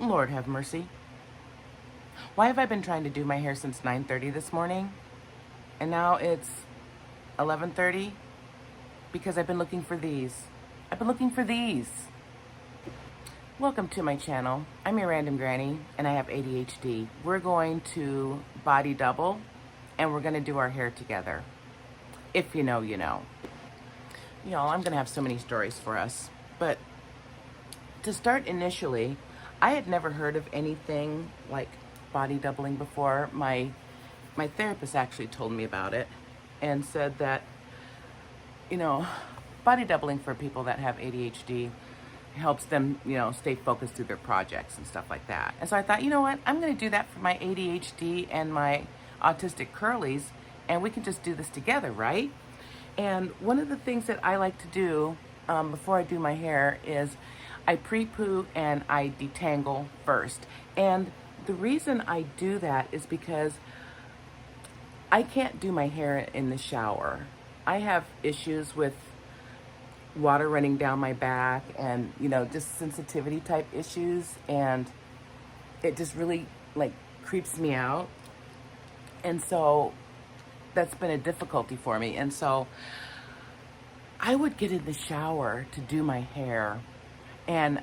Lord have mercy. Why have I been trying to do my hair since 9:30 this morning? And now it's 11:30? Because I've been looking for these. I've been looking for these. Welcome to my channel. I'm your random granny and I have ADHD. We're going to body double and we're going to do our hair together. If you know, you know. Y'all, I'm going to have so many stories for us. But to start initially, I had never heard of anything like body doubling before. My therapist actually told me about it and said that, body doubling for people that have ADHD helps them, stay focused through their projects and stuff like that. And so I thought, you know what, I'm going to do that for my ADHD and my autistic curlies, and we can just do this together, right? And one of the things that I like to do before I do my hair is I pre-poo and I detangle first. And the reason I do that is because I can't do my hair in the shower. I have issues with water running down my back and, just sensitivity type issues. And it just really creeps me out. And so that's been a difficulty for me. And so I would get in the shower to do my hair and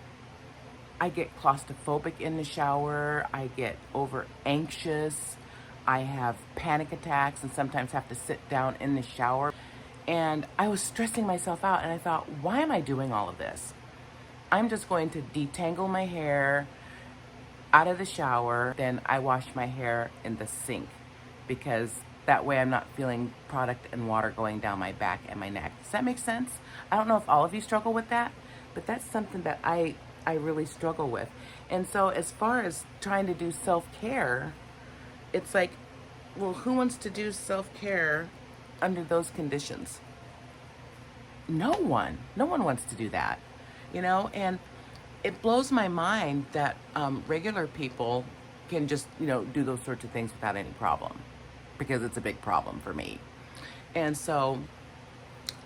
I get claustrophobic in the shower. I get over anxious. I have panic attacks and sometimes have to sit down in the shower. And I was stressing myself out and I thought, why am I doing all of this? I'm just going to detangle my hair out of the shower. Then I wash my hair in the sink because that way I'm not feeling product and water going down my back and my neck. Does that make sense? I don't know if all of you struggle with that, but that's something that I really struggle with. And so as far as trying to do self-care, it's like, well, who wants to do self-care under those conditions? No one wants to do that, and it blows my mind that regular people can just, do those sorts of things without any problem, because it's a big problem for me. And so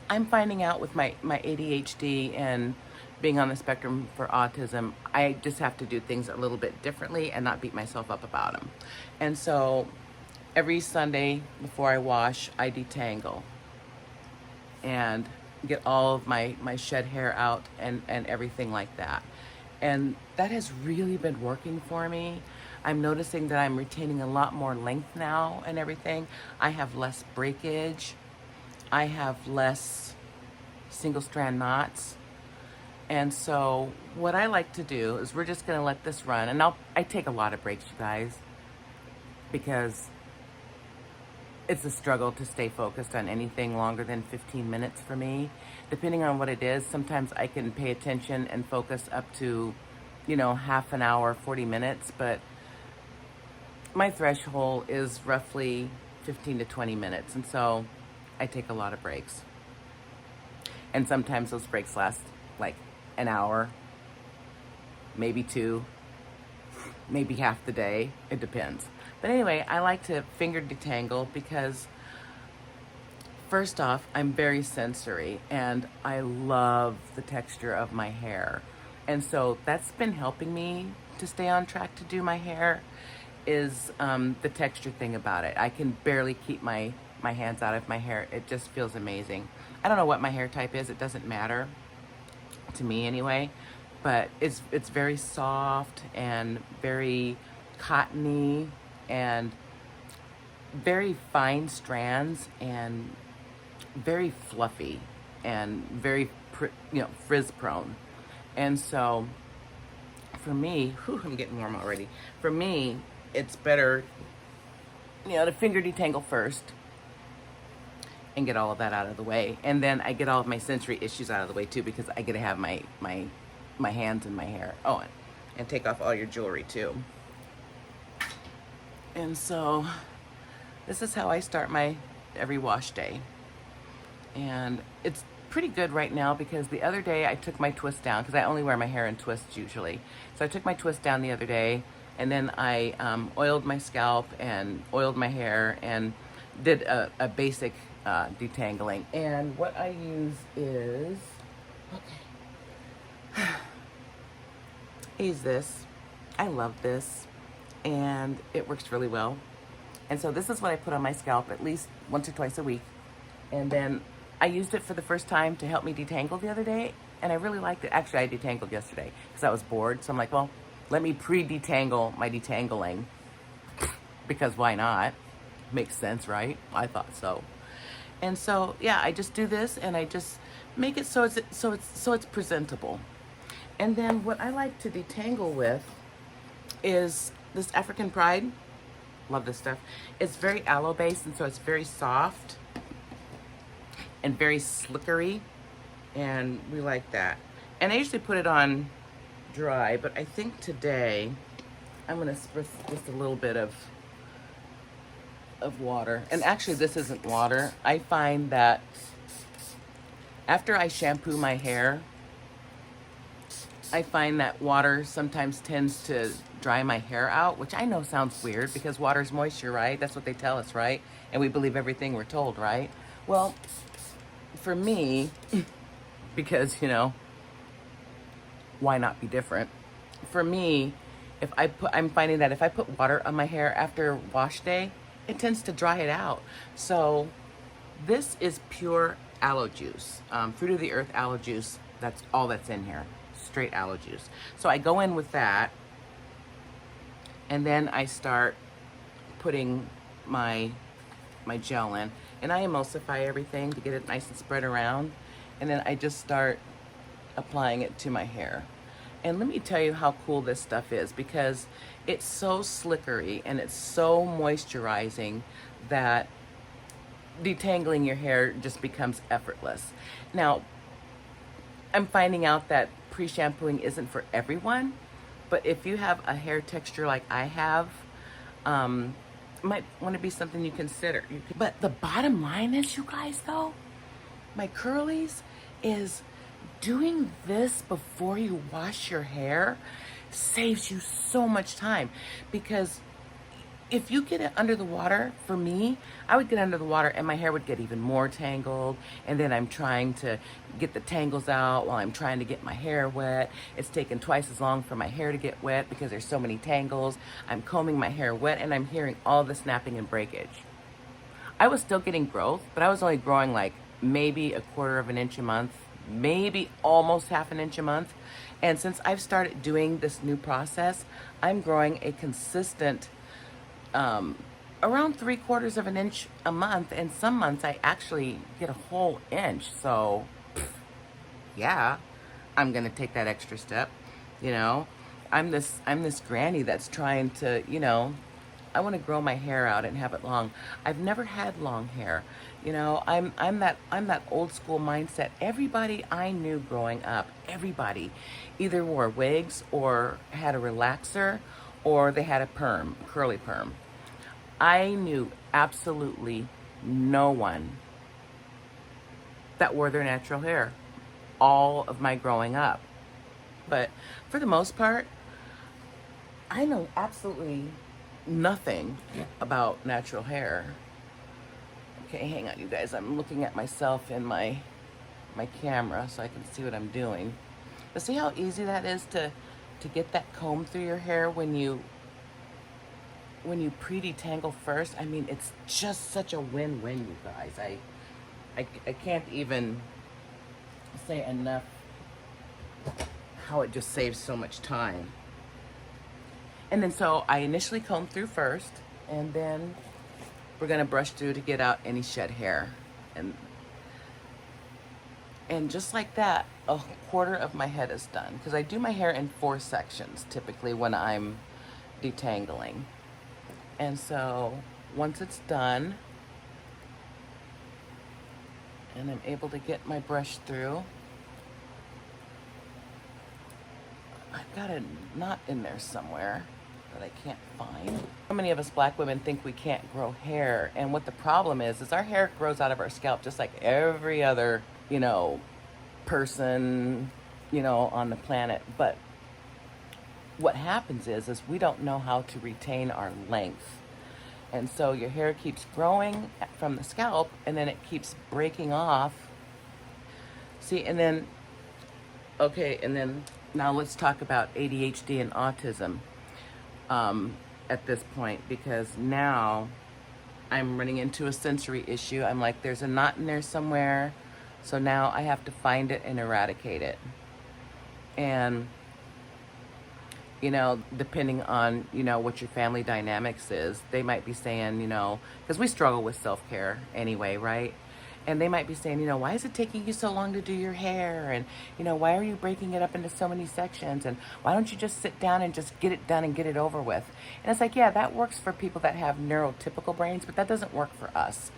I'm finding out with my ADHD and being on the spectrum for autism, I just have to do things a little bit differently and not beat myself up about them. And so every Sunday before I wash, I detangle and get all of my shed hair out and everything like that. And that has really been working for me. I'm noticing that I'm retaining a lot more length now and everything. I have less breakage. I have less single strand knots. And so what I like to do is we're just going to let this run. And I take a lot of breaks, you guys, because it's a struggle to stay focused on anything longer than 15 minutes for me. Depending on what it is, sometimes I can pay attention and focus up to, half an hour, 40 minutes. But my threshold is roughly 15 to 20 minutes. And so I take a lot of breaks. And sometimes those breaks last like an hour, maybe two, maybe half the day. It depends. But anyway, I like to finger detangle because first off, I'm very sensory and I love the texture of my hair. And so that's been helping me to stay on track to do my hair is the texture thing about it. I can barely keep my hands out of my hair. It just feels amazing. I don't know what my hair type is. It doesn't matter to me anyway, but it's very soft and very cottony and very fine strands and very fluffy and very frizz prone. And so for me, I'm getting warm already. For me, it's better to finger detangle first and get all of that out of the way. And then I get all of my sensory issues out of the way too, because I get to have my hands in my hair. Oh, and take off all your jewelry too. And so this is how I start my every wash day. And it's pretty good right now because the other day I took my twist down because I only wear my hair in twists usually. So I took my twist down the other day and then I oiled my scalp and oiled my hair and did a basic detangling. And what I use is, okay, is this. I love this, and it works really well. And so this is what I put on my scalp at least once or twice a week. And then I used it for the first time to help me detangle the other day, and I really liked it. Actually, I detangled yesterday because I was bored. So I'm like, well, let me pre-detangle my detangling, because why not? Makes sense, right? I thought so. And so, yeah, I just do this, and I just make it so it's presentable. And then what I like to detangle with is this African Pride. Love this stuff. It's very aloe based, and so it's very soft and very slickery, and we like that. And I usually put it on dry, but I think today I'm gonna spritz just a little bit of water. And actually, this isn't water. I find that after I shampoo my hair, I find that water sometimes tends to dry my hair out, which I know sounds weird because water's moisture, right? That's what they tell us, right? And we believe everything we're told, right? Well, for me, because, why not be different? For me, I'm finding that if I put water on my hair after wash day, it tends to dry it out. So this is pure aloe juice, fruit of the earth aloe juice. That's all that's in here, straight aloe juice. So I go in with that, and then I start putting my gel in, and I emulsify everything to get it nice and spread around, and then I just start applying it to my hair. And let me tell you how cool this stuff is, because it's so slickery and it's so moisturizing that detangling your hair just becomes effortless. Now, I'm finding out that pre-shampooing isn't for everyone, but if you have a hair texture like I have, might want to be something you consider. But the bottom line is, you guys, though, my curlies, is doing this before you wash your hair saves you so much time. Because if you get it under the water, for me, I would get under the water and my hair would get even more tangled, and then I'm trying to get the tangles out while I'm trying to get my hair wet. It's taking twice as long for my hair to get wet because there's so many tangles. I'm combing my hair wet, and I'm hearing all the snapping and breakage. I was still getting growth, but I was only growing like maybe 1/4 of an inch a month, maybe almost 1/2 inch a month. And since I've started doing this new process, I'm growing a consistent around 3/4 of an inch a month, and some months I actually get a whole inch. So yeah, I'm gonna take that extra step. I'm this granny that's trying to, I want to grow my hair out and have it long. I've never had long hair. I'm that old school mindset. Everybody I knew growing up, everybody either wore wigs or had a relaxer, or they had a perm, curly perm. I knew absolutely no one that wore their natural hair all of my growing up. But for the most part, I know absolutely nothing about natural hair. Okay, hang on, you guys. I'm looking at myself in my camera so I can see what I'm doing. But see how easy that is to get that comb through your hair when you pre-detangle first. I mean, it's just such a win-win, you guys. I can't even say enough how it just saves so much time. And then so I initially comb through first, and then we're gonna brush through to get out any shed hair. And just like that, 1/4 of my head is done, because I do my hair in 4 sections typically when I'm detangling. And so once it's done and I'm able to get my brush through, I've got a knot in there somewhere that I can't find. So many of us black women think we can't grow hair, and what the problem is our hair grows out of our scalp just like every other, person, on the planet. But what happens is we don't know how to retain our length. And so your hair keeps growing from the scalp, and then it keeps breaking off. See, and then now let's talk about ADHD and autism. at this point, because now I'm running into a sensory issue. I'm like, there's a knot in there somewhere. So now I have to find it and eradicate it. And, depending on, what your family dynamics is, they might be saying, because we struggle with self-care anyway, right? And they might be saying, why is it taking you so long to do your hair? And, why are you breaking it up into so many sections? And why don't you just sit down and just get it done and get it over with? And it's like, yeah, that works for people that have neurotypical brains, but that doesn't work for us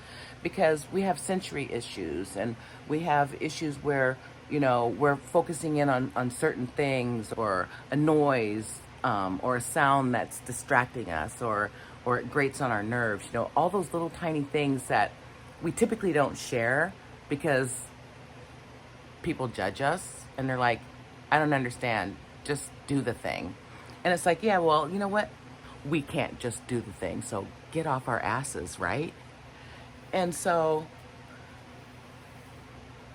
because we have sensory issues and we have issues where, we're focusing in on certain things or a noise or a sound that's distracting us or it grates on our nerves, all those little tiny things that we typically don't share because people judge us and they're like, I don't understand, just do the thing. And it's like, yeah, well, you know what? We can't just do the thing, so get off our asses, right? And so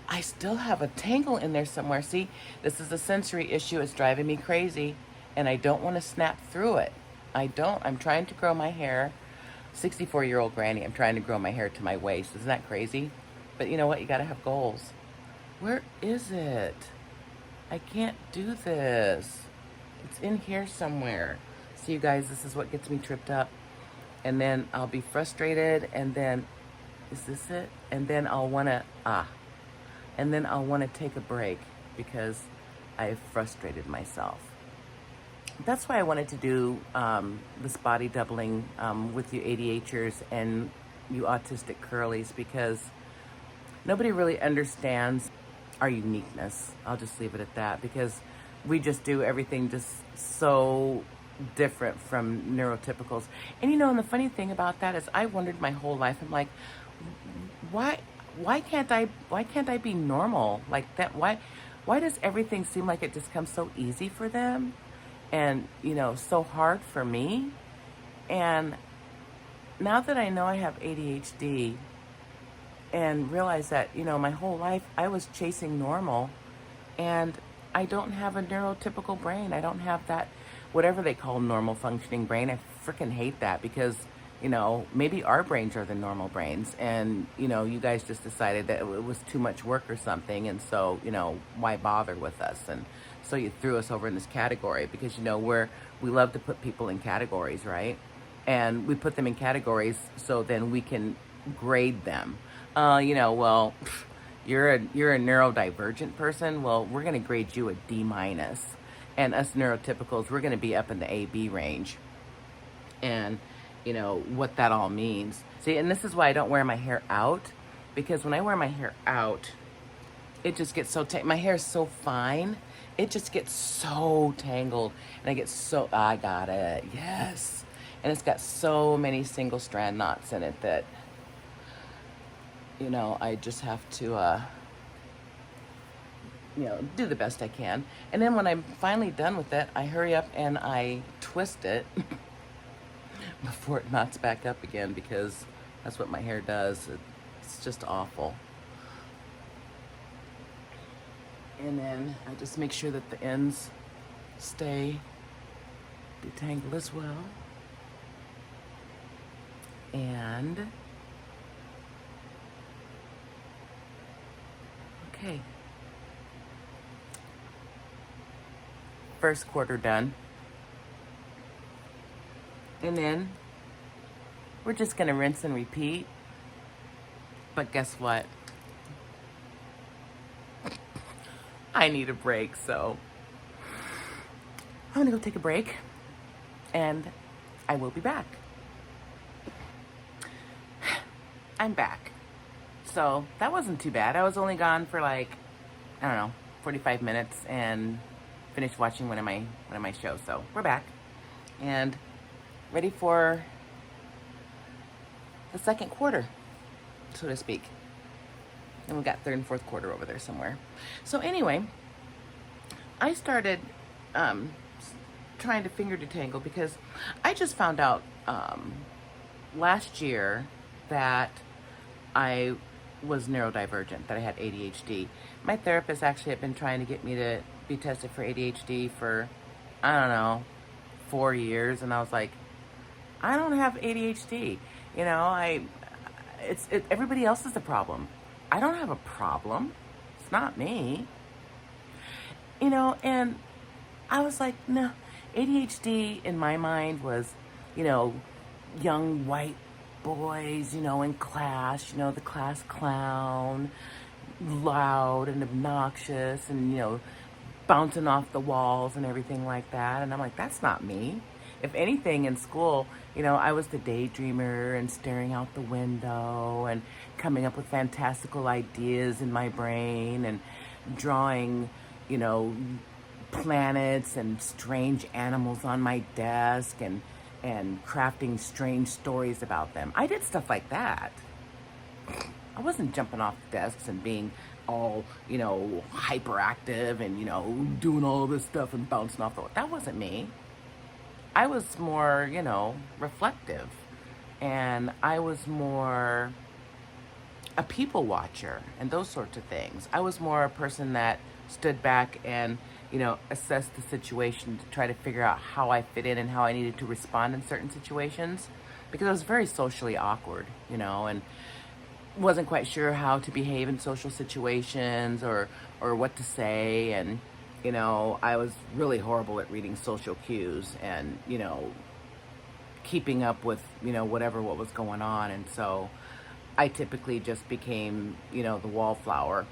I still have a tangle in there somewhere. See, this is a sensory issue. It's driving me crazy and I don't want to snap through it. I'm trying to grow my hair. 64-year-old granny, I'm trying to grow my hair to my waist. Isn't that crazy? But you know what? You got to have goals. Where is it? I can't do this. It's in here somewhere. See, you guys, this is what gets me tripped up. And then I'll be frustrated, and then, is this it? And then I'll want to, and then I'll want to take a break because I've frustrated myself. That's why I wanted to do this body doubling with you ADHDers and you autistic curlies, because nobody really understands our uniqueness. I'll just leave it at that, because we just do everything just so different from neurotypicals. And and the funny thing about that is I wondered my whole life, I'm like, why can't I be normal like that? Why does everything seem like it just comes so easy for them? And, so hard for me. And now that I know I have ADHD and realize that, my whole life I was chasing normal and I don't have a neurotypical brain. I don't have that, whatever they call normal functioning brain. I freaking hate that because, maybe our brains are the normal brains and, you guys just decided that it was too much work or something. And so, why bother with us? And so you threw us over in this category because, we love to put people in categories, right? And we put them in categories so then we can grade them. Well, you're a neurodivergent person. Well, we're going to grade you a D minus. And us neurotypicals, we're going to be up in the AB range. And, what that all means. See, and this is why I don't wear my hair out, because when I wear my hair out, it just gets so, my hair is so fine. It just gets so tangled and I got it, yes. And it's got so many single strand knots in it that, I just have to, do the best I can. And then when I'm finally done with it, I hurry up and I twist it before it knots back up again, because that's what my hair does. It's just awful. And then I just make sure that the ends stay detangled as well. And okay. First quarter done. And then we're just gonna rinse and repeat. But guess what? I need a break, so I'm gonna go take a break and I will be back. I'm back. So that wasn't too bad. I was only gone for 45 minutes and finished watching one of my shows. So we're back and ready for the second quarter, so to speak. And we got third and fourth quarter over there somewhere. So anyway, I started trying to finger detangle because I just found out last year that I was neurodivergent, that I had ADHD. My therapist actually had been trying to get me to be tested for ADHD for, I don't know, 4 years, and I was like, I don't have ADHD. You know, everybody else is the problem. I don't have a problem. It's not me. You know, and I was like, no, ADHD in my mind was, you know, young white boys, you know, in class, you know, the class clown, loud and obnoxious and, you know, bouncing off the walls and everything like that. And I'm like, that's not me. If anything, in school, you know, I was the daydreamer and staring out the window and coming up with fantastical ideas in my brain and drawing, you know, planets and strange animals on my desk and crafting strange stories about them. I did stuff like that. I wasn't jumping off desks and being all, you know, hyperactive and, you know, doing all this stuff and bouncing off the wall. That wasn't me. I was more, you know, reflective, and I was more a people watcher and those sorts of things. I was more a person that stood back and, you know, assessed the situation to try to figure out how I fit in and how I needed to respond in certain situations, because I was very socially awkward, you know, and wasn't quite sure how to behave in social situations or what to say. And, you know, I was really horrible at reading social cues and, you know, keeping up with, you know, what was going on. And so I typically just became, you know, the wallflower.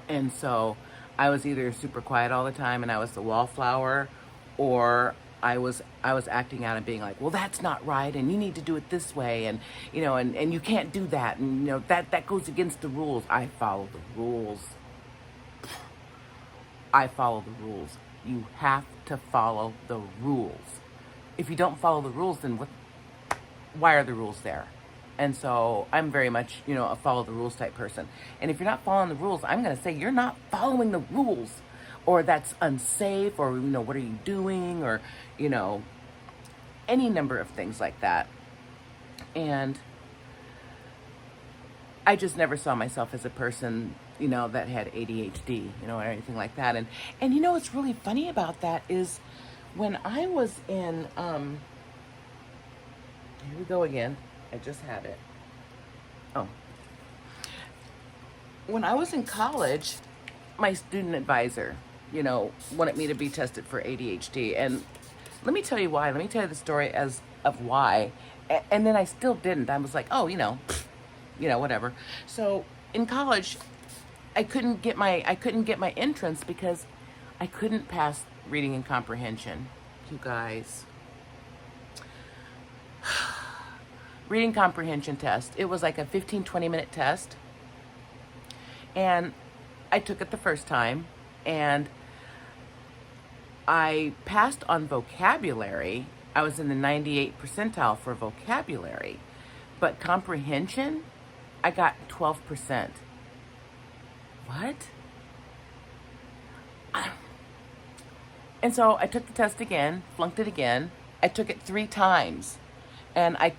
And so I was either super quiet all the time and I was the wallflower, or I was acting out and being like, well, that's not right, and you need to do it this way, and, you know, and you can't do that, and, you know, that goes against the rules. I follow the rules. I follow the rules. You have to follow the rules. If you don't follow the rules, then why are the rules there? And so I'm very much, you know, a follow the rules type person. And if you're not following the rules, I'm going to say you're not following the rules, or that's unsafe, or, you know, what are you doing, or, you know, any number of things like that. And I just never saw myself as a person, you know, that had ADHD, you know, or anything like that. And you know, what's really funny about that is when I was in, here we go again. I just had it. Oh. When I was in college, my student advisor, you know, wanted me to be tested for ADHD. And let me tell you why. Let me tell you the story of why. And then I still didn't. I was like, oh, you know, whatever. So in college, I couldn't get my entrance because I couldn't pass reading and comprehension. You guys. Reading comprehension test. It was like a 15-20 minute test. And I took it the first time, and I passed on vocabulary. I was in the 98th percentile for vocabulary. But comprehension, I got 12%. What? And so I took the test again, flunked it again. I took it 3 times. And I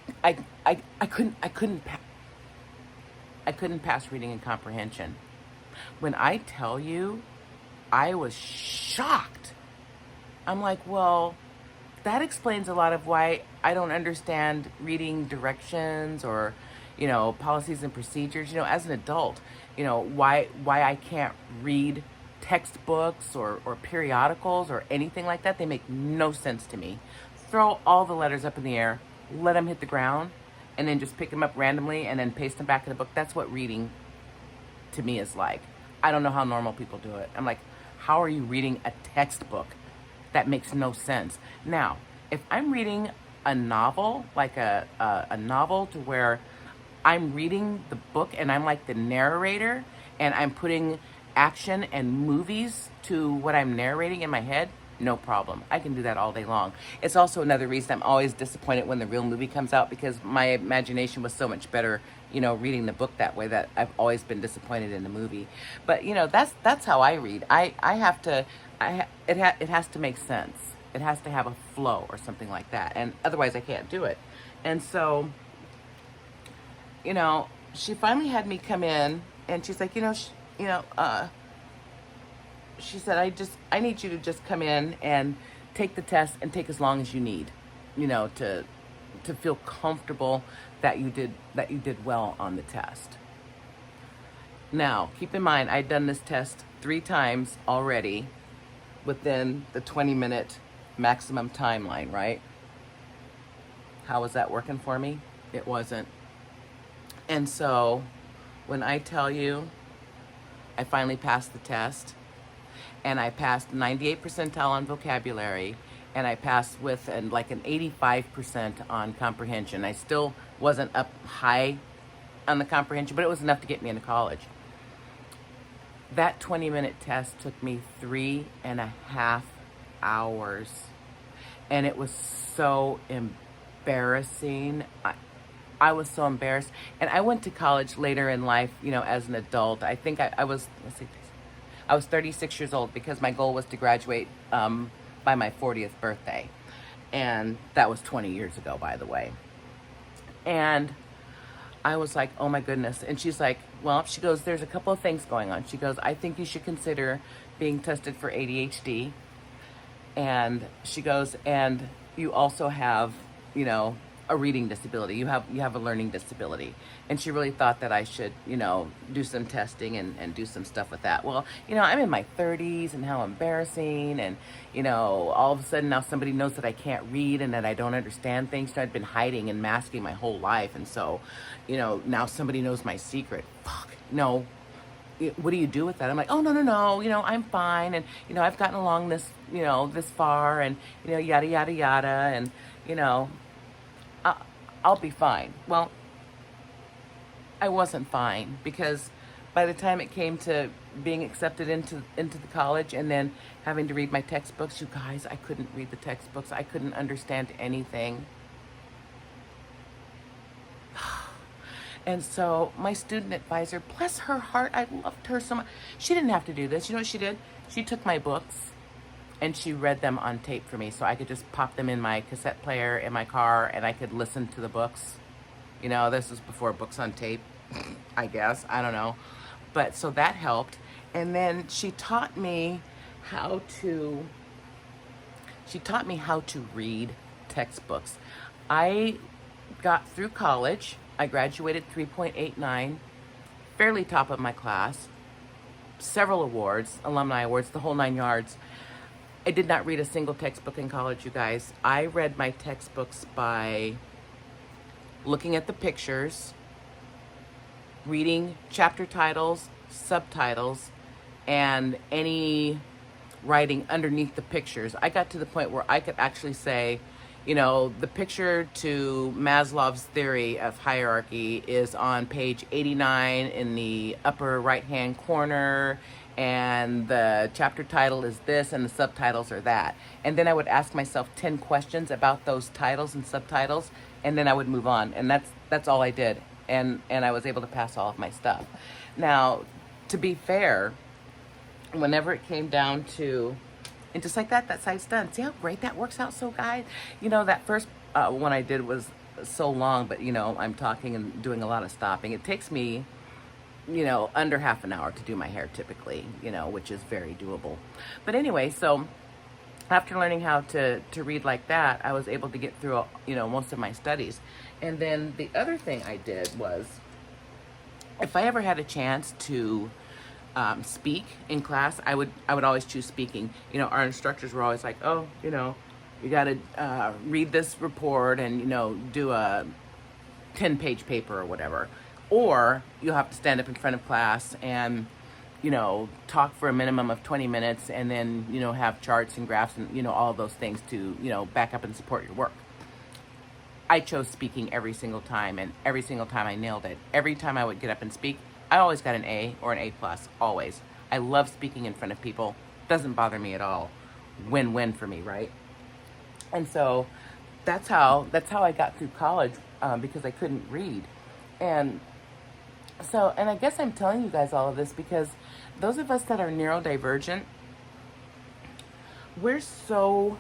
couldn't pass reading and comprehension. When I tell you, I was shocked. I'm like, well, that explains a lot of why I don't understand reading directions or, you know, policies and procedures. You know, as an adult, you know, why I can't read textbooks or periodicals or anything like that. They make no sense to me. Throw all the letters up in the air, let them hit the ground, and then just pick them up randomly and then paste them back in the book. That's what reading to me is like. I don't know how normal people do it. I'm like, how are you reading a textbook? That makes no sense. Now, if I'm reading a novel, like a novel to where I'm reading the book and I'm like the narrator and I'm putting action and movies to what I'm narrating in my head, no problem. I can do that all day long. It's also another reason I'm always disappointed when the real movie comes out, because my imagination was so much better, you know, reading the book that way, that I've always been disappointed in the movie. But, you know, that's how I read. It has to make sense. It has to have a flow or something like that. And otherwise I can't do it. And so, you know, she finally had me come in and she's like, she said, I need you to just come in and take the test and take as long as you need, to feel comfortable that you did well on the test. Now, keep in mind, I'd done this test 3 times already within the 20-minute maximum timeline, right? How was that working for me? It wasn't. And so, when I tell you I finally passed the test, and I passed 98 percentile on vocabulary, and I passed with like an 85% on comprehension. I still wasn't up high on the comprehension, but it was enough to get me into college. That 20-minute test took me 3.5 hours, and it was so embarrassing. I was so embarrassed, and I went to college later in life, as an adult. I think I was, I was 36 years old because my goal was to graduate by my 40th birthday, and that was 20 years ago, by the way. And I was like, oh my goodness. And she's like, well, she goes, there's a couple of things going on. She goes, I think you should consider being tested for ADHD. And she goes, and you also have, a reading disability. You have a learning disability. And she really thought that I should, do some testing and do some stuff with that. Well, I'm in my 30s, and how embarrassing. And, all of a sudden now somebody knows that I can't read and that I don't understand things. I'd been hiding and masking my whole life. And so, now somebody knows my secret. Fuck, no. What do you do with that? I'm like, oh, no, I'm fine. And, I've gotten along this, this far, and, yada, yada, yada. And, I'll be fine. Well, I wasn't fine, because by the time it came to being accepted into the college and then having to read my textbooks, you guys, I couldn't read the textbooks. I couldn't understand anything. And so my student advisor, bless her heart, I loved her so much. She didn't have to do this. You know what she did? She took my books and she read them on tape for me, so I could just pop them in my cassette player in my car and I could listen to the books. This was before books on tape, I guess. I don't know. But so that helped. And then she taught me how to read textbooks. I got through college. I graduated 3.89, fairly top of my class, several awards, alumni awards, the whole 9 yards. I did not read a single textbook in college, you guys. I read my textbooks by looking at the pictures, reading chapter titles, subtitles, and any writing underneath the pictures. I got to the point where I could actually say, the picture to Maslow's theory of hierarchy is on page 89 in the upper right-hand corner, and the chapter title is this, and the subtitles are that. And then I would ask myself 10 questions about those titles and subtitles, and then I would move on. And that's all I did. And I was able to pass all of my stuff. Now, to be fair, whenever it came down to, and just like that site's done. See how great that works out, so guys? That first one I did was so long, but I'm talking and doing a lot of stopping. It takes me, under half an hour to do my hair typically, which is very doable. But anyway, so after learning how to read like that, I was able to get through, most of my studies. And then the other thing I did was, if I ever had a chance to speak in class, I would always choose speaking. Our instructors were always like, oh, you got to read this report and, do a 10-page paper or whatever. Or you'll have to stand up in front of class and, talk for a minimum of 20 minutes and then, have charts and graphs and, all of those things to, back up and support your work. I chose speaking every single time, and every single time I nailed it. Every time I would get up and speak, I always got an A or an A+, always. I love speaking in front of people. Doesn't bother me at all. Win-win for me, right? And so that's how I got through college, because I couldn't read. And I guess I'm telling you guys all of this because those of us that are neurodivergent, we're so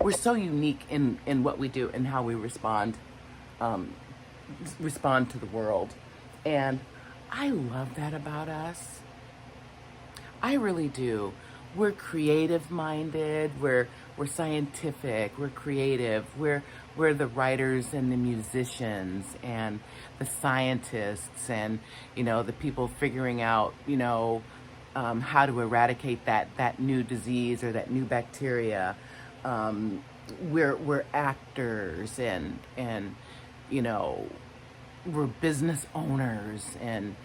unique in what we do and how we respond to the world. And I love that about us. I really do. we're creative minded, we're scientific, we're creative, we're the writers and the musicians and the scientists and, the people figuring out, how to eradicate that new disease or that new bacteria. We're actors and we're business owners and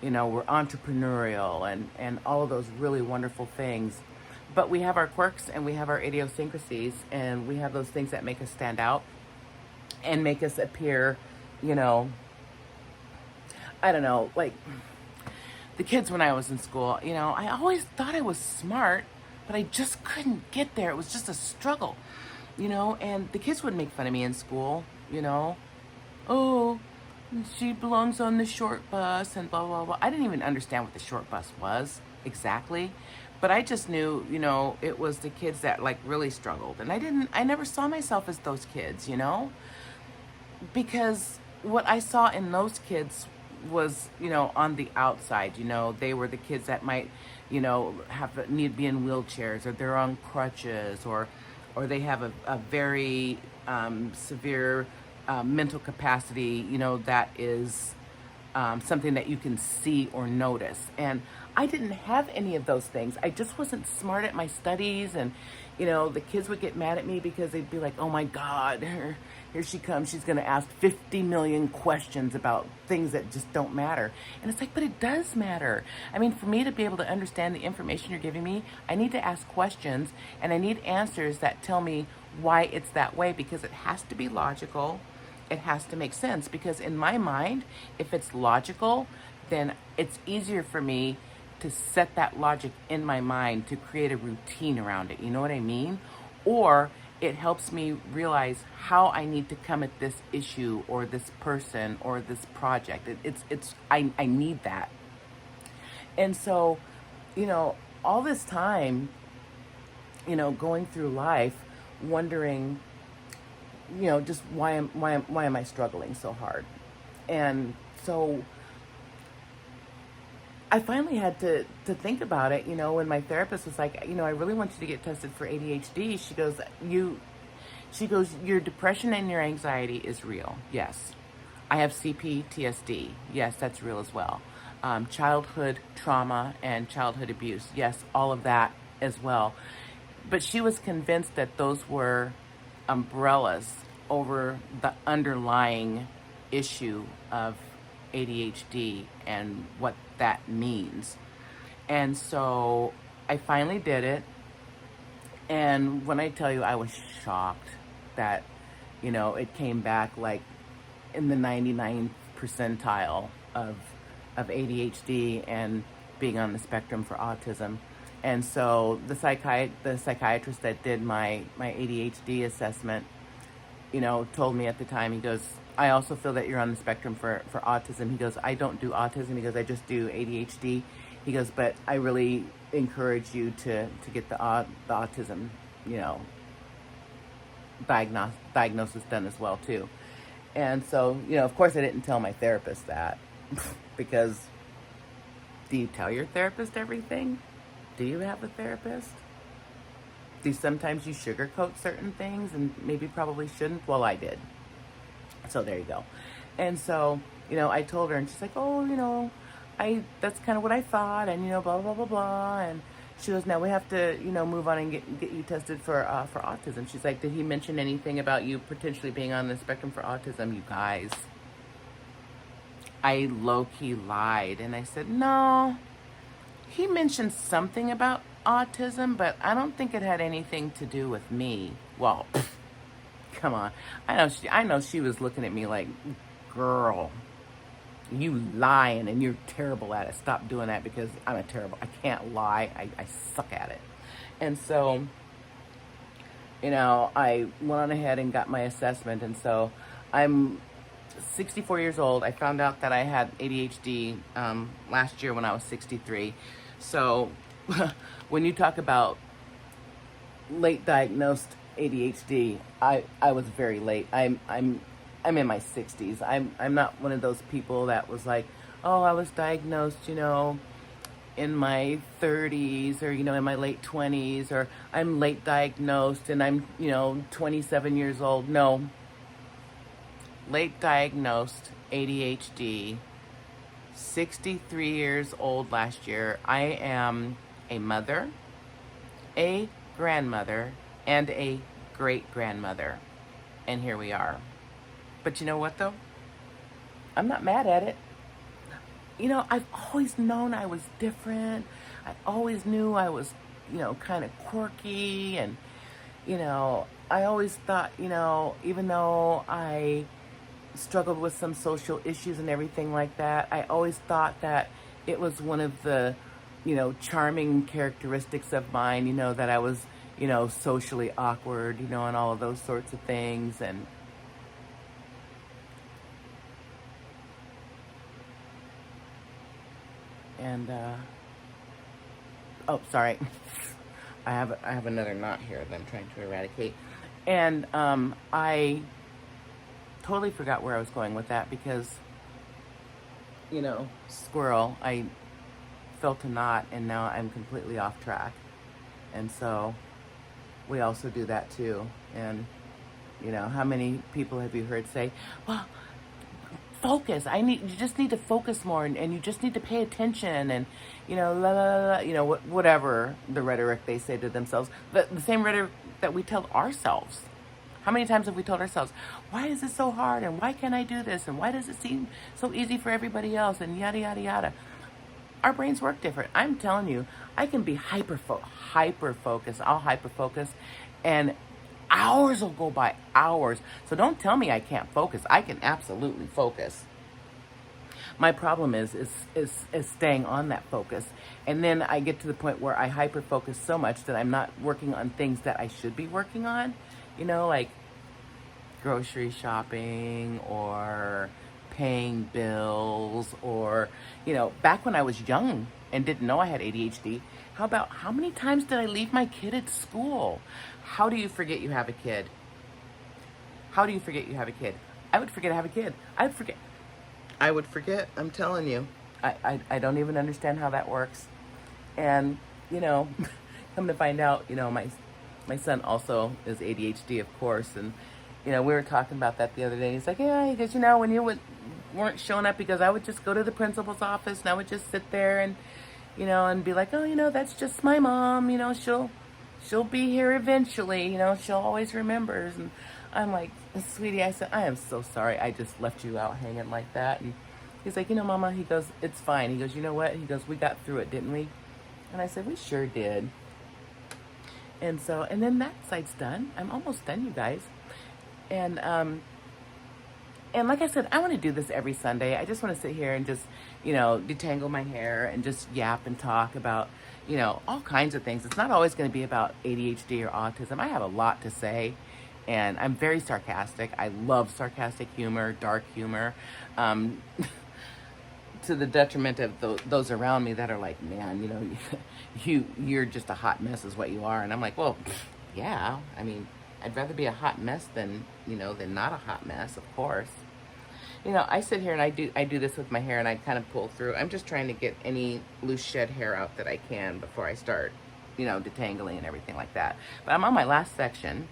we're entrepreneurial and all of those really wonderful things. But we have our quirks and we have our idiosyncrasies and we have those things that make us stand out and make us appear, I don't know, like the kids when I was in school, I always thought I was smart, but I just couldn't get there. It was just a struggle, and the kids would make fun of me in school, oh, she belongs on the short bus and blah, blah, blah. I didn't even understand what the short bus was exactly, but I just knew, it was the kids that like really struggled. And I never saw myself as those kids, because what I saw in those kids was, on the outside, they were the kids that might, need to be in wheelchairs or they're on crutches or they have a very severe mental capacity, that is something that you can see or notice. And I didn't have any of those things. I just wasn't smart at my studies. And, the kids would get mad at me because they'd be like, oh my God, here she comes. She's going to ask 50 million questions about things that just don't matter. And it's like, but it does matter. I mean, for me to be able to understand the information you're giving me, I need to ask questions and I need answers that tell me why it's that way, because it has to be logical. It has to make sense, because in my mind, if it's logical, then it's easier for me to set that logic in my mind to create a routine around it. You know what I mean? Or it helps me realize how I need to come at this issue or this person or this project. I need that. And so, all this time, going through life, wondering, just why am I struggling so hard? And so I finally had to think about it, when my therapist was like, I really want you to get tested for ADHD. She goes, your depression and your anxiety is real. Yes. I have CPTSD. Yes, that's real as well. Childhood trauma and childhood abuse. Yes, all of that as well. But she was convinced that those were umbrellas over the underlying issue of ADHD and what that means. And so I finally did it. And when I tell you, I was shocked that, it came back like in the 99th percentile of ADHD and being on the spectrum for autism. And so the psychiatrist that did my ADHD assessment, told me at the time, he goes, I also feel that you're on the spectrum for autism. He goes, I don't do autism. He goes, I just do ADHD. He goes, but I really encourage you to get the autism, diagnosis done as well too. And so, of course I didn't tell my therapist that because do you tell your therapist everything? Do you have a therapist? Do sometimes you sugarcoat certain things and maybe probably shouldn't? Well, I did. So there you go. And so, I told her and she's like, oh, that's kind of what I thought and, blah, blah, blah, blah. And she goes, now we have to, move on and get you tested for autism. She's like, did he mention anything about you potentially being on the spectrum for autism? You guys, I low-key lied. And I said, no, he mentioned something about autism, but I don't think it had anything to do with me. Well, come on. I know she was looking at me like, girl, you lying and you're terrible at it. Stop doing that because I can't lie. I suck at it. And so, I went on ahead and got my assessment. And so I'm 64 years old. I found out that I had ADHD last year when I was 63. So when you talk about late diagnosed ADHD, I was very late. I'm in my 60s. I'm not one of those people that was like, oh, I was diagnosed, in my 30s, or, in my late 20s, or I'm late diagnosed and I'm, 27 years old. No, late diagnosed ADHD, 63 years old last year. I am a mother, a grandmother, and a great-grandmother. And here we are. But you know what, though? I'm not mad at it. I've always known I was different. I always knew I was, kind of quirky. And, I always thought, even though I struggled with some social issues and everything like that, I always thought that it was one of the, charming characteristics of mine, that I was, socially awkward, and all of those sorts of things. And oh, sorry. I have another knot here that I'm trying to eradicate. And I totally forgot where I was going with that because, squirrel, I felt a knot and now I'm completely off track. And so we also do that too. And, how many people have you heard say, well, focus. You just need to focus more, and you just need to pay attention, and la la la, whatever the rhetoric they say to themselves. The same rhetoric that we tell ourselves. How many times have we told ourselves, why is this so hard, and why can't I do this, and why does it seem so easy for everybody else, and yada yada yada. Our brains work different. I'm telling you, I can be hyper focused. I'll hyper focus, and hours will go by, hours. So don't tell me I can't focus. I can absolutely focus. My problem is staying on that focus. And then I get to the point where I hyper focus so much that I'm not working on things that I should be working on. Like grocery shopping or paying bills, or, back when I was young and didn't know I had ADHD, how many times did I leave my kid at school? How do you forget you have a kid? How do you forget you have a kid? I would forget I have a kid. I would forget, I'm telling you. I don't even understand how that works. And, come to find out, my son also is ADHD, of course. And, we were talking about that the other day. He's like, yeah, he goes, when you weren't showing up, because I would just go to the principal's office and I would just sit there and, and be like, oh, that's just my mom, she'll be here eventually, she'll always remembers. And I'm like, sweetie, I said, I am so sorry I just left you out hanging like that. And he's like, Mama, he goes, it's fine. He goes, you know what? He goes, we got through it, didn't we? And I said, we sure did. And then that side's done. I'm almost done, you guys. And like I said, I want to do this every Sunday. I just want to sit here and just, detangle my hair and just yap and talk about, all kinds of things. It's not always going to be about ADHD or autism. I have a lot to say, and I'm very sarcastic. I love sarcastic humor, dark humor, to the detriment of those around me that are like, man, you're just a hot mess is what you are. And I'm like, well, yeah, I mean, I'd rather be a hot mess than not a hot mess, of course. I sit here and I do this with my hair, and I kind of pull through. I'm just trying to get any loose shed hair out that I can before I start, detangling and everything like that. But I'm on my last section.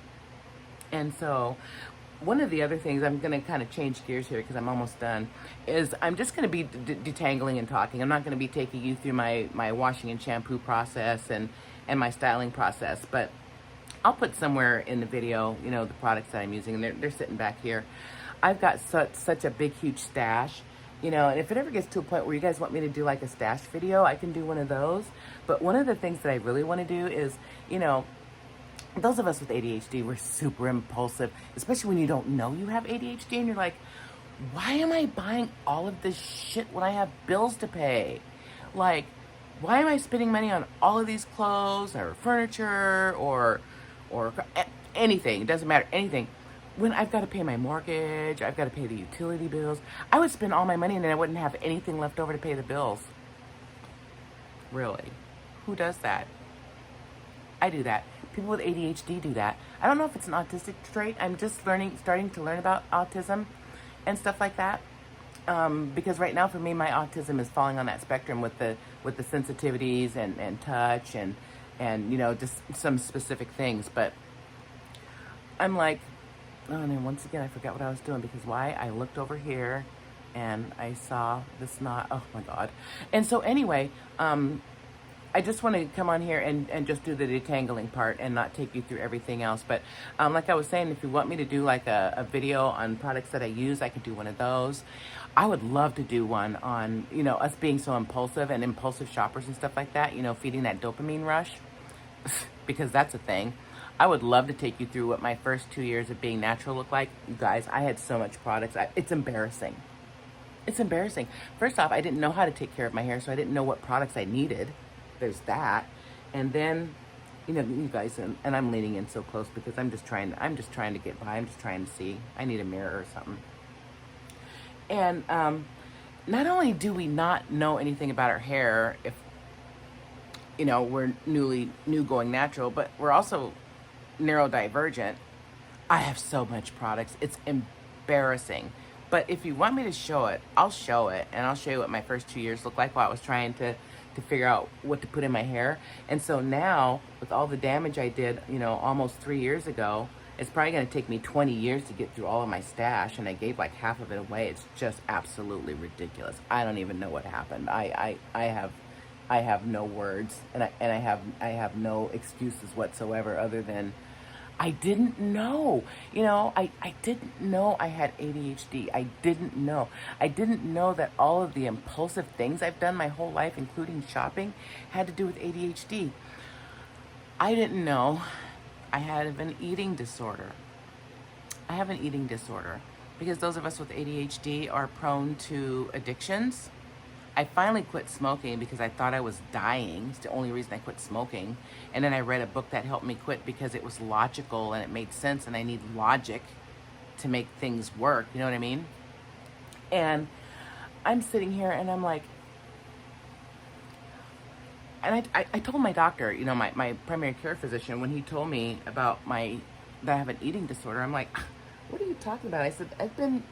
And so one of the other things, I'm going to kind of change gears here because I'm almost done, is I'm just going to be detangling and talking. I'm not going to be taking you through my washing and shampoo process and my styling process, but I'll put somewhere in the video, the products that I'm using, and they're sitting back here. I've got such a big, huge stash, and if it ever gets to a point where you guys want me to do like a stash video, I can do one of those. But one of the things that I really want to do is, those of us with ADHD, we're super impulsive, especially when you don't know you have ADHD and you're like, why am I buying all of this shit when I have bills to pay? Like, why am I spending money on all of these clothes or furniture or anything? It doesn't matter, anything. When I've got to pay my mortgage, I've got to pay the utility bills. I would spend all my money and then I wouldn't have anything left over to pay the bills. Really? Who does that? I do that. People with ADHD do that. I don't know if it's an autistic trait. I'm just starting to learn about autism and stuff like that. Because right now for me, my autism is falling on that spectrum with the with the sensitivities and touch and just some specific things. But I'm like, oh, and then once again, I forgot what I was doing because why? I looked over here and I saw this knot. Oh my God. And so anyway, I just want to come on here and just do the detangling part and not take you through everything else. But like I was saying, if you want me to do like a video on products that I use, I could do one of those. I would love to do one on, us being so impulsive and impulsive shoppers and stuff like that, feeding that dopamine rush, because that's a thing. I would love to take you through what my first 2 years of being natural looked like. You guys, I had so much products. It's embarrassing. It's embarrassing. First off, I didn't know how to take care of my hair, so I didn't know what products I needed. There's that. And then, you guys, and I'm leaning in so close because I'm just trying to get by. I'm just trying to see. I need a mirror or something. And not only do we not know anything about our hair if, we're new going natural, but we're also neurodivergent. I have so much products. It's embarrassing. But if you want me to show it, I'll show it. And I'll show you what my first 2 years looked like while I was trying to figure out what to put in my hair. And so now, with all the damage I did, almost 3 years ago, it's probably going to take me 20 years to get through all of my stash, and I gave like half of it away. It's just absolutely ridiculous. I don't even know what happened. I have no words, and I have no excuses whatsoever other than I didn't know. I didn't know I had ADHD. I didn't know. I didn't know that all of the impulsive things I've done my whole life, including shopping, had to do with ADHD. I didn't know I have an eating disorder. I have an eating disorder because those of us with ADHD are prone to addictions. I finally quit smoking because I thought I was dying. It's the only reason I quit smoking. And then I read a book that helped me quit because it was logical and it made sense, and I need logic to make things work. You know what I mean? And I'm sitting here and I'm like, and I told my doctor, my primary care physician, when he told me about that I have an eating disorder, I'm like, what are you talking about? I said, I've been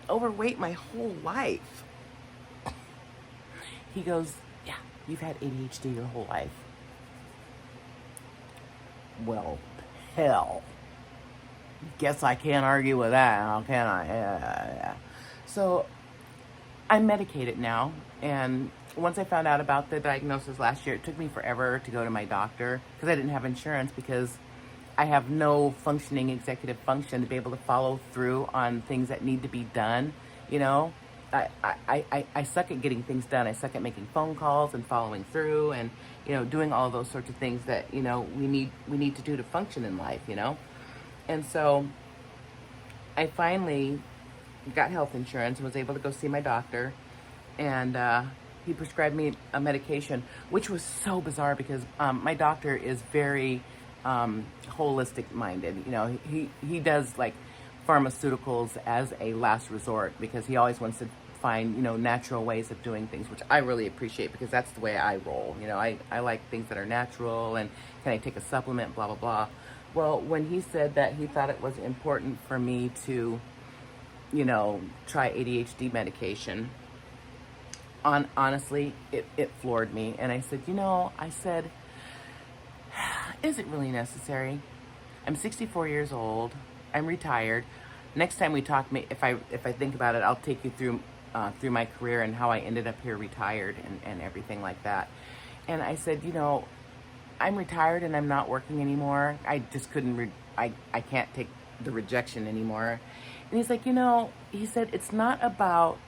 overweight my whole life. He goes, yeah, you've had ADHD your whole life. Well, hell. Guess I can't argue with that, now can I? Yeah. So I'm medicated now, and once I found out about the diagnosis last year, it took me forever to go to my doctor because I didn't have insurance, because I have no functioning executive function to be able to follow through on things that need to be done, I suck at getting things done. I suck at making phone calls and following through and, doing all those sorts of things that, we need to do to function in life, And so I finally got health insurance and was able to go see my doctor, and he prescribed me a medication, which was so bizarre because my doctor is very holistic minded. He does like pharmaceuticals as a last resort because he always wants to find, natural ways of doing things, which I really appreciate because that's the way I roll. I like things that are natural, and can I take a supplement, blah, blah, blah. Well, when he said that he thought it was important for me to, try ADHD medication, honestly, it floored me. And I said, is it really necessary? I'm 64 years old. I'm retired. Next time we talk, if I think about it, I'll take you through my career and how I ended up here retired and everything like that. And I said, I'm retired and I'm not working anymore. I just couldn't, I can't take the rejection anymore. And he's like, he said, it's not about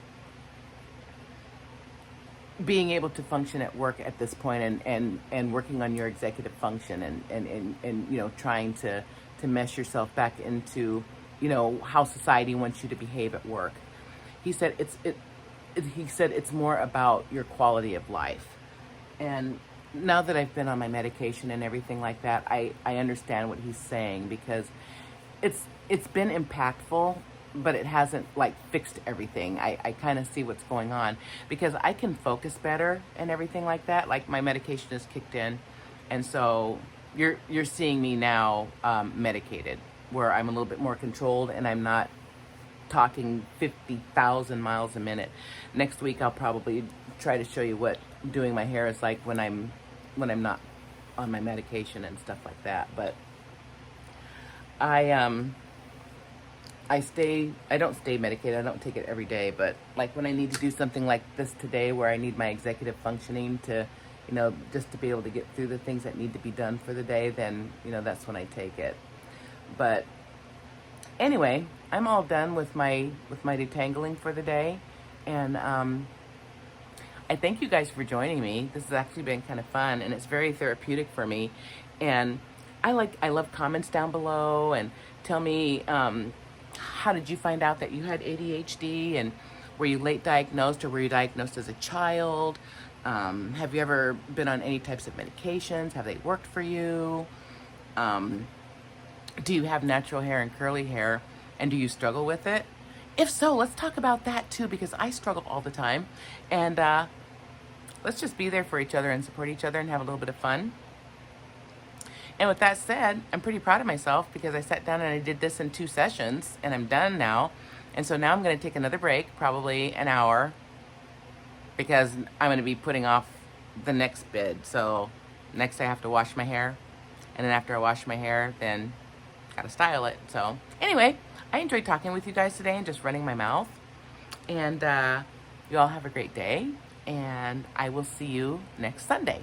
being able to function at work at this point and working on your executive function and trying to mesh yourself back into, how society wants you to behave at work. He said it's more about your quality of life. And now that I've been on my medication and everything like that, I understand what he's saying, because it's been impactful, but it hasn't fixed everything. I kind of see what's going on because I can focus better and everything like that. Like my medication is kicked in, and so you're seeing me now medicated, where I'm a little bit more controlled and I'm not talking 50,000 miles a minute. Next week I'll probably try to show you what doing my hair is like when I'm not on my medication and stuff like that. But I don't stay medicated. I don't take it every day, but like when I need to do something like this today where I need my executive functioning to, just to be able to get through the things that need to be done for the day, then, that's when I take it. But anyway, I'm all done with my detangling for the day, and I thank you guys for joining me. This has actually been kind of fun, and it's very therapeutic for me. And I love comments down below, and tell me how did you find out that you had ADHD, and were you late diagnosed, or were you diagnosed as a child? Have you ever been on any types of medications? Have they worked for you? Do you have natural hair and curly hair, and do you struggle with it? If so, let's talk about that too, because I struggle all the time. And let's just be there for each other and support each other and have a little bit of fun. And with that said, I'm pretty proud of myself because I sat down and I did this in 2 sessions, and I'm done now. And so now I'm going to take another break, probably an hour, because I'm going to be putting off the next bid. So next I have to wash my hair, and then after I wash my hair, then gotta style it. So anyway, I enjoyed talking with you guys today and just running my mouth. And you all have a great day, and I will see you next Sunday.